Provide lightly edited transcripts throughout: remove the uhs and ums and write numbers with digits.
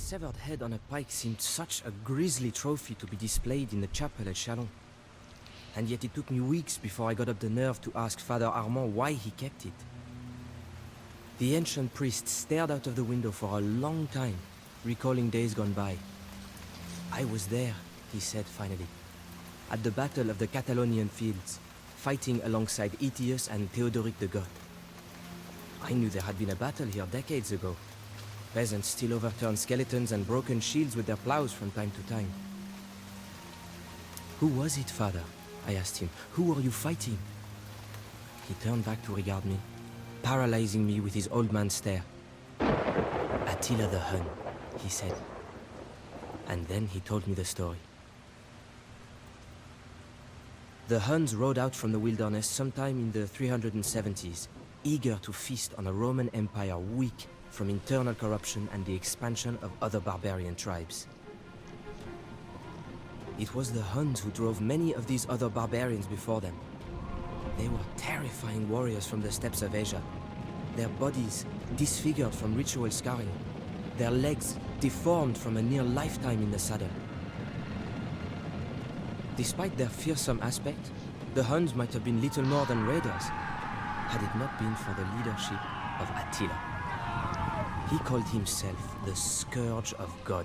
severed head on a pike seemed such a grisly trophy to be displayed in the chapel at Chalon. And yet it took me weeks before I got up the nerve to ask Father Armand why he kept it. The ancient priest stared out of the window for a long time, recalling days gone by. "I was there," he said finally, "at the Battle of the Catalonian Fields, fighting alongside Aetius and Theodoric the Goth. I knew there had been a battle here decades ago. Peasants still overturned skeletons and broken shields with their plows from time to time." "Who was it, Father?" I asked him. "Who were you fighting?" He turned back to regard me, paralyzing me with his old man stare. "Attila the Hun," he said. And then he told me the story. The Huns rode out from the wilderness sometime in the 370s, eager to feast on a Roman Empire weak from internal corruption and the expansion of other barbarian tribes. It was the Huns who drove many of these other barbarians before them. They were terrifying warriors from the steppes of Asia, their bodies disfigured from ritual scarring, their legs deformed from a near lifetime in the saddle. Despite their fearsome aspect, the Huns might have been little more than raiders, had it not been for the leadership of Attila. He called himself the Scourge of God.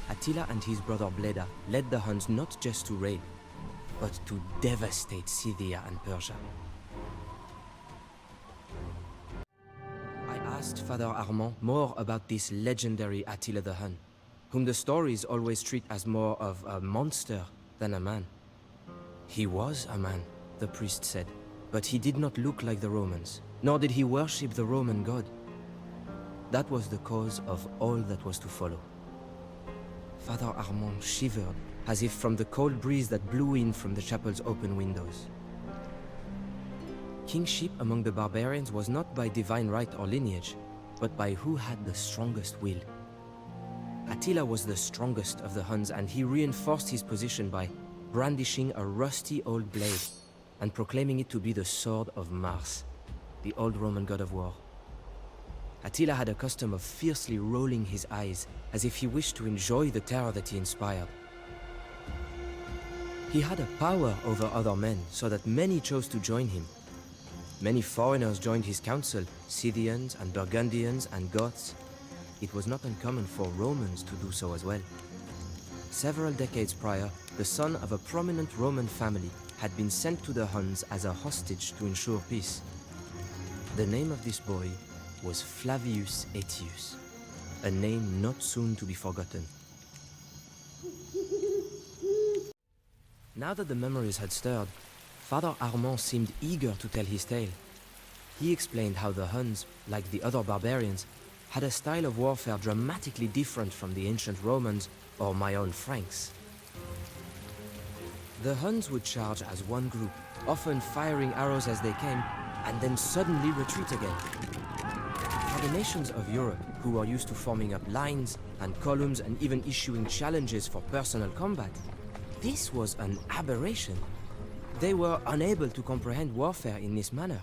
Attila and his brother Bleda led the Huns not just to raid, but to devastate Scythia and Persia. I asked Father Armand more about this legendary Attila the Hun, whom the stories always treat as more of a monster than a man. He was a man, the priest said, but he did not look like the Romans, nor did he worship the Roman god. That was the cause of all that was to follow. Father Armand shivered, as if from the cold breeze that blew in from the chapel's open windows. Kingship among the barbarians was not by divine right or lineage, but by who had the strongest will. Attila was the strongest of the Huns, and he reinforced his position by brandishing a rusty old blade and proclaiming it to be the sword of Mars, the old Roman god of war. Attila had a custom of fiercely rolling his eyes, as if he wished to enjoy the terror that he inspired. He had a power over other men, so that many chose to join him. Many foreigners joined his council, Scythians and Burgundians and Goths. It was not uncommon for Romans to do so as well. Several decades prior, the son of a prominent Roman family had been sent to the Huns as a hostage to ensure peace. The name of this boy was Flavius Aetius, a name not soon to be forgotten. Now that the memories had stirred, Father Armand seemed eager to tell his tale. He explained how the Huns, like the other barbarians, had a style of warfare dramatically different from the ancient Romans or my own Franks. The Huns would charge as one group, often firing arrows as they came, and then suddenly retreat again. For the nations of Europe, who were used to forming up lines and columns and even issuing challenges for personal combat, this was an aberration. They were unable to comprehend warfare in this manner.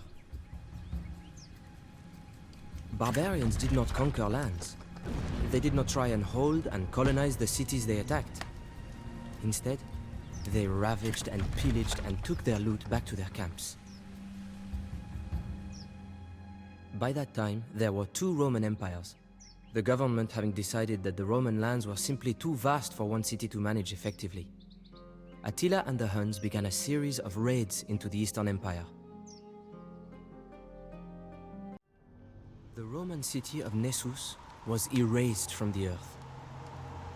Barbarians did not conquer lands. They did not try and hold and colonize the cities they attacked. Instead, they ravaged and pillaged and took their loot back to their camps. By that time, there were two Roman empires, the government having decided that the Roman lands were simply too vast for one city to manage effectively. Attila and the Huns began a series of raids into the Eastern Empire. The Roman city of Nessus was erased from the earth.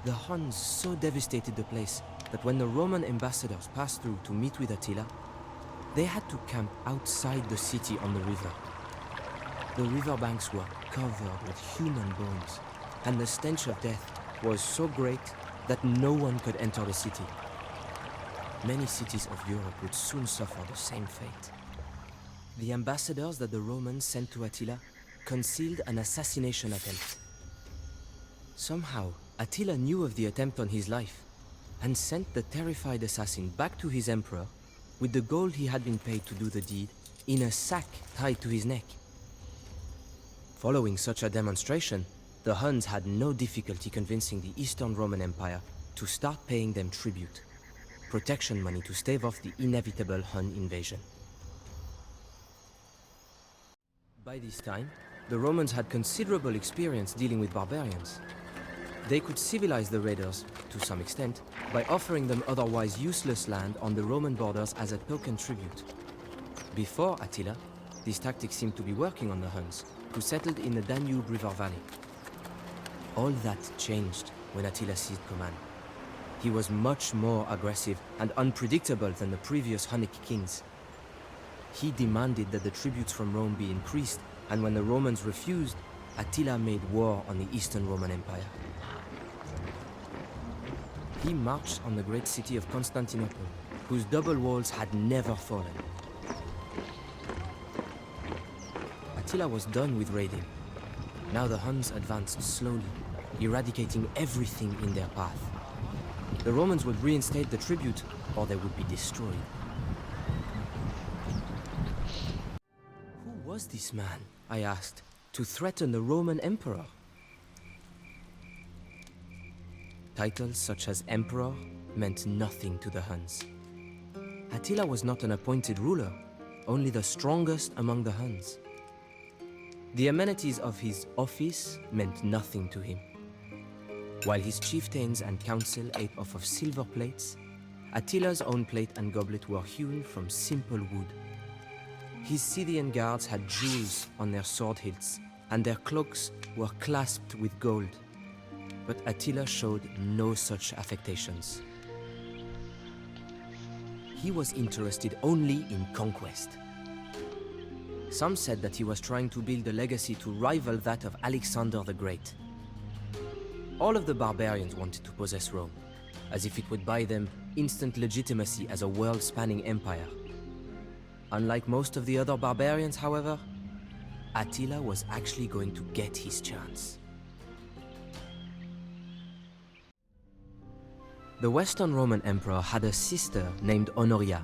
The Huns so devastated the place that when the Roman ambassadors passed through to meet with Attila, they had to camp outside the city on the river. The riverbanks were covered with human bones, and the stench of death was so great that no one could enter the city. Many cities of Europe would soon suffer the same fate. The ambassadors that the Romans sent to Attila concealed an assassination attempt. Somehow, Attila knew of the attempt on his life and sent the terrified assassin back to his emperor with the gold he had been paid to do the deed in a sack tied to his neck. Following such a demonstration, the Huns had no difficulty convincing the Eastern Roman Empire to start paying them tribute, protection money to stave off the inevitable Hun invasion. By this time, the Romans had considerable experience dealing with barbarians. They could civilize the raiders, to some extent, by offering them otherwise useless land on the Roman borders as a token tribute. Before Attila, this tactic seemed to be working on the Huns, who settled in the Danube River Valley. All that changed when Attila seized command. He was much more aggressive and unpredictable than the previous Hunnic kings. He demanded that the tributes from Rome be increased, and when the Romans refused, Attila made war on the Eastern Roman Empire. He marched on the great city of Constantinople, whose double walls had never fallen. Attila was done with raiding. Now the Huns advanced slowly, eradicating everything in their path. The Romans would reinstate the tribute, or they would be destroyed. Who was this man, I asked, to threaten the Roman emperor? Titles such as emperor meant nothing to the Huns. Attila was not an appointed ruler, only the strongest among the Huns. The amenities of his office meant nothing to him. While his chieftains and council ate off of silver plates, Attila's own plate and goblet were hewn from simple wood. His Scythian guards had jewels on their sword hilts, and their cloaks were clasped with gold. But Attila showed no such affectations. He was interested only in conquest. Some said that he was trying to build a legacy to rival that of Alexander the Great. All of the barbarians wanted to possess Rome, as if it would buy them instant legitimacy as a world-spanning empire. Unlike most of the other barbarians, however, Attila was actually going to get his chance. The Western Roman Emperor had a sister named Honoria,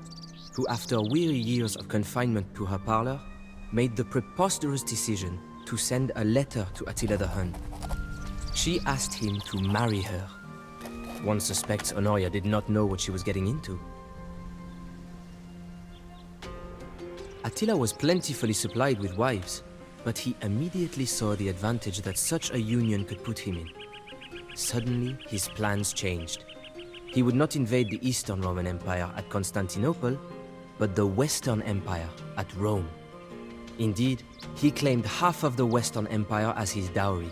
who after weary years of confinement to her parlor, made the preposterous decision to send a letter to Attila the Hun. She asked him to marry her. One suspects Honoria did not know what she was getting into. Attila was plentifully supplied with wives, but he immediately saw the advantage that such a union could put him in. Suddenly, his plans changed. He would not invade the Eastern Roman Empire at Constantinople, but the Western Empire at Rome. Indeed, he claimed half of the Western Empire as his dowry.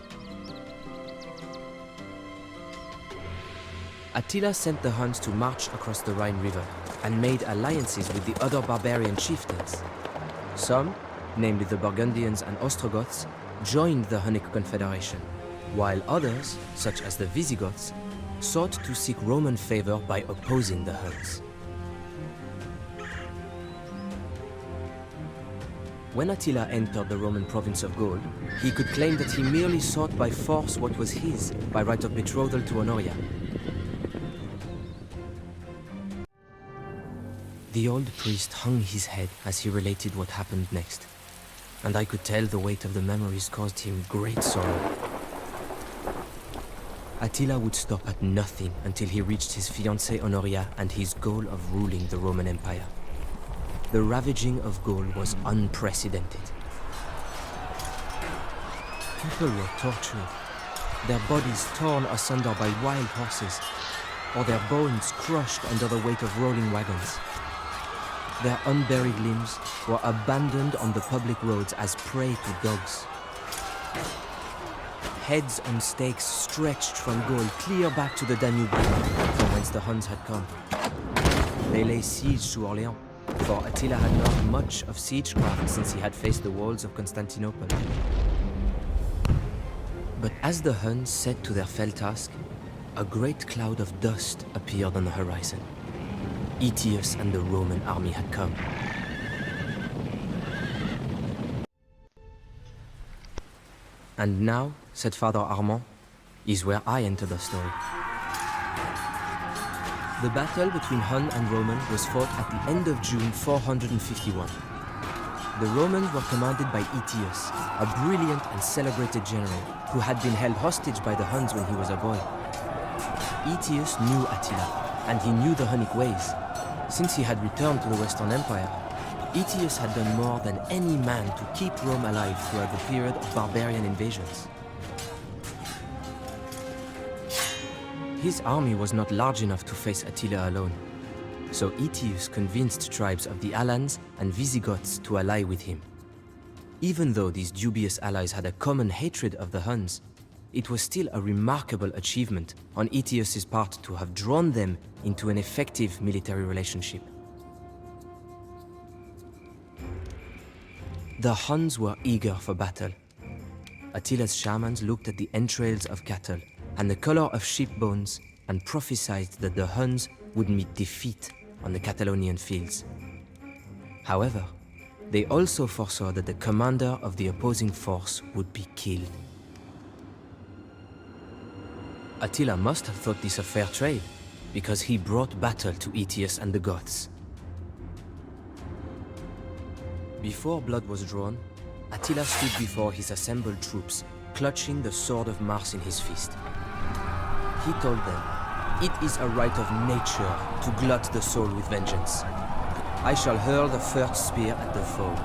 Attila sent the Huns to march across the Rhine River and made alliances with the other barbarian chieftains. Some, namely the Burgundians and Ostrogoths, joined the Hunnic Confederation, while others, such as the Visigoths, sought to seek Roman favor by opposing the Huns. When Attila entered the Roman province of Gaul, he could claim that he merely sought by force what was his by right of betrothal to Honoria. The old priest hung his head as he related what happened next, and I could tell the weight of the memories caused him great sorrow. Attila would stop at nothing until he reached his fiancée Honoria and his goal of ruling the Roman Empire. The ravaging of Gaul was unprecedented. People were tortured, their bodies torn asunder by wild horses, or their bones crushed under the weight of rolling wagons. Their unburied limbs were abandoned on the public roads as prey to dogs. Heads on stakes stretched from Gaul clear back to the Danube River, from whence the Huns had come. They lay siege to Orléans, for Attila had learned much of siegecraft since he had faced the walls of Constantinople. But as the Huns set to their fell task, a great cloud of dust appeared on the horizon. Aetius and the Roman army had come. And now, said Father Armand, is where I enter the story. The battle between Hun and Roman was fought at the end of June 451. The Romans were commanded by Aetius, a brilliant and celebrated general who had been held hostage by the Huns when he was a boy. Aetius knew Attila, and he knew the Hunnic ways. Since he had returned to the Western Empire, Aetius had done more than any man to keep Rome alive throughout the period of barbarian invasions. His army was not large enough to face Attila alone, so Aetius convinced tribes of the Alans and Visigoths to ally with him. Even though these dubious allies had a common hatred of the Huns, it was still a remarkable achievement on Aetius's part to have drawn them into an effective military relationship. The Huns were eager for battle. Attila's shamans looked at the entrails of cattle and the color of sheep bones and prophesied that the Huns would meet defeat on the Catalonian fields. However, they also foresaw that the commander of the opposing force would be killed. Attila must have thought this a fair trade, because he brought battle to Aetius and the Goths. Before blood was drawn, Attila stood before his assembled troops, clutching the sword of Mars in his fist. He told them, "It is a right of nature to glut the soul with vengeance. I shall hurl the first spear at the foe.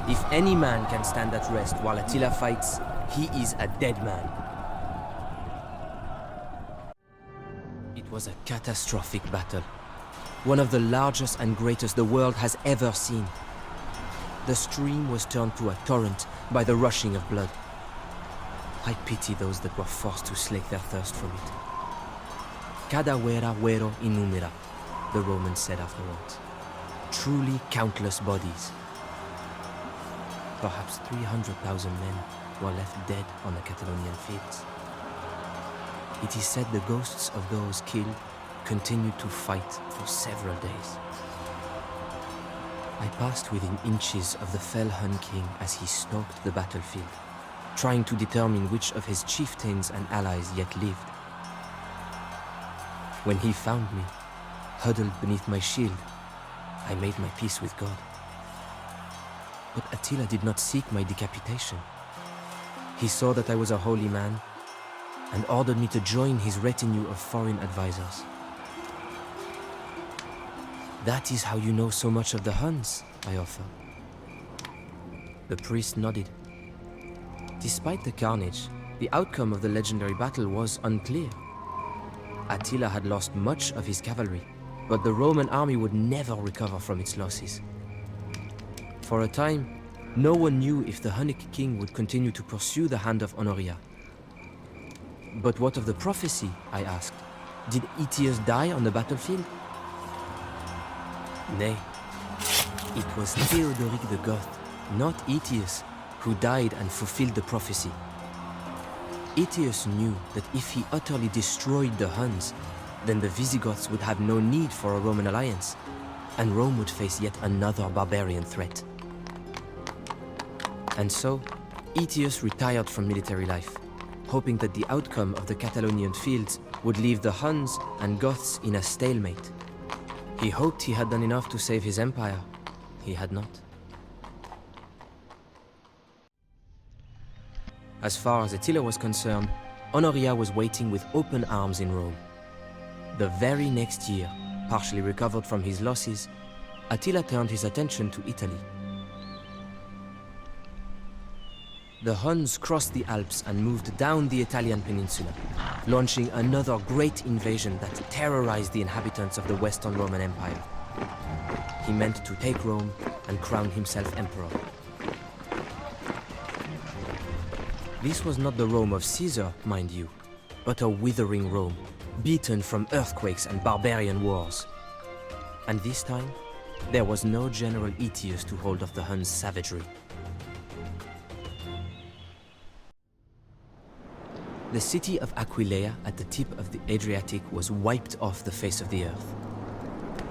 If any man can stand at rest while Attila fights, he is a dead man." It was a catastrophic battle, one of the largest and greatest the world has ever seen. The stream was turned to a torrent by the rushing of blood. I pity those that were forced to slake their thirst from it. Cadavera vero innumera, the Romans said afterwards. Truly countless bodies. Perhaps 300,000 men were left dead on the Catalonian fields. It is said the ghosts of those killed continued to fight for several days. I passed within inches of the fell Hun king as he stalked the battlefield, trying to determine which of his chieftains and allies yet lived. When he found me, huddled beneath my shield, I made my peace with God. But Attila did not seek my decapitation. He saw that I was a holy man and ordered me to join his retinue of foreign advisors. "That is how you know so much of the Huns," I offered. The priest nodded. Despite the carnage, the outcome of the legendary battle was unclear. Attila had lost much of his cavalry, but the Roman army would never recover from its losses. For a time, no one knew if the Hunnic king would continue to pursue the hand of Honoria. "But what of the prophecy?" I asked. "Did Aetius die on the battlefield?" Nay, it was Theodoric the Goth, not Aetius, who died and fulfilled the prophecy. Aetius knew that if he utterly destroyed the Huns, then the Visigoths would have no need for a Roman alliance, and Rome would face yet another barbarian threat. And so, Aetius retired from military life, hoping that the outcome of the Catalonian fields would leave the Huns and Goths in a stalemate. He hoped he had done enough to save his empire. He had not. As far as Attila was concerned, Honoria was waiting with open arms in Rome. The very next year, partially recovered from his losses, Attila turned his attention to Italy. The Huns crossed the Alps and moved down the Italian peninsula, launching another great invasion that terrorized the inhabitants of the Western Roman Empire. He meant to take Rome and crown himself emperor. This was not the Rome of Caesar, mind you, but a withering Rome, beaten from earthquakes and barbarian wars. And this time, there was no General Aetius to hold off the Huns' savagery. The city of Aquileia at the tip of the Adriatic was wiped off the face of the earth.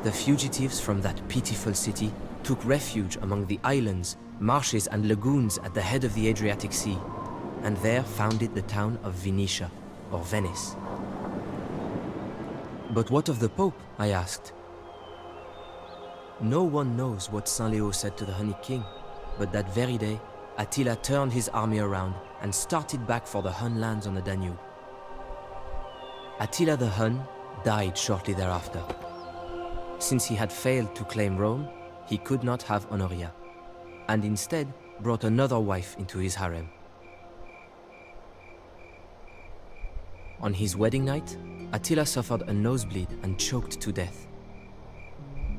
The fugitives from that pitiful city took refuge among the islands, marshes and lagoons at the head of the Adriatic Sea, and there founded the town of Venetia, or Venice. "But what of the Pope?" I asked. "No one knows what Saint Leo said to the Hunnic king, But that very day, Attila turned his army around and started back for the Hun lands on the Danube. Attila the Hun died shortly thereafter. Since he had failed to claim Rome, he could not have Honoria, and instead brought another wife into his harem. On his wedding night, Attila suffered a nosebleed and choked to death.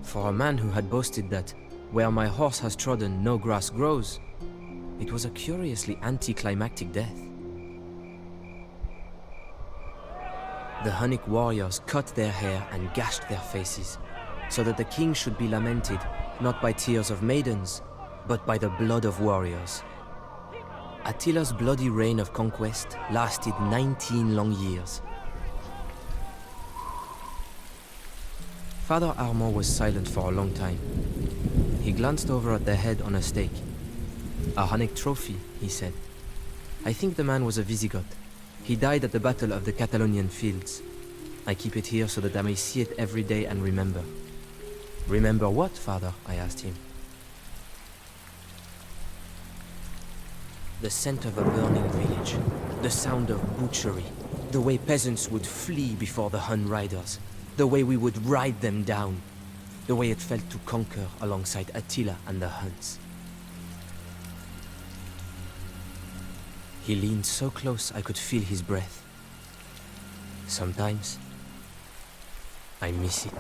For a man who had boasted that, "Where my horse has trodden, no grass grows," it was a curiously anticlimactic death. The Hunnic warriors cut their hair and gashed their faces, so that the king should be lamented not by tears of maidens, but by the blood of warriors. Attila's bloody reign of conquest lasted 19 long years. Father Armand was silent for a long time. He glanced over at the head on a stake. "A Hunnic trophy," he said. "I think the man was a Visigoth. He died at the Battle of the Catalonian Fields. I keep it here so that I may see it every day and remember." "Remember what, Father?" I asked him. The scent of a burning village, the sound of butchery, the way peasants would flee before the Hun riders, the way we would ride them down, the way it felt to conquer alongside Attila and the Huns. He leaned so close I could feel his breath. Sometimes, I miss it.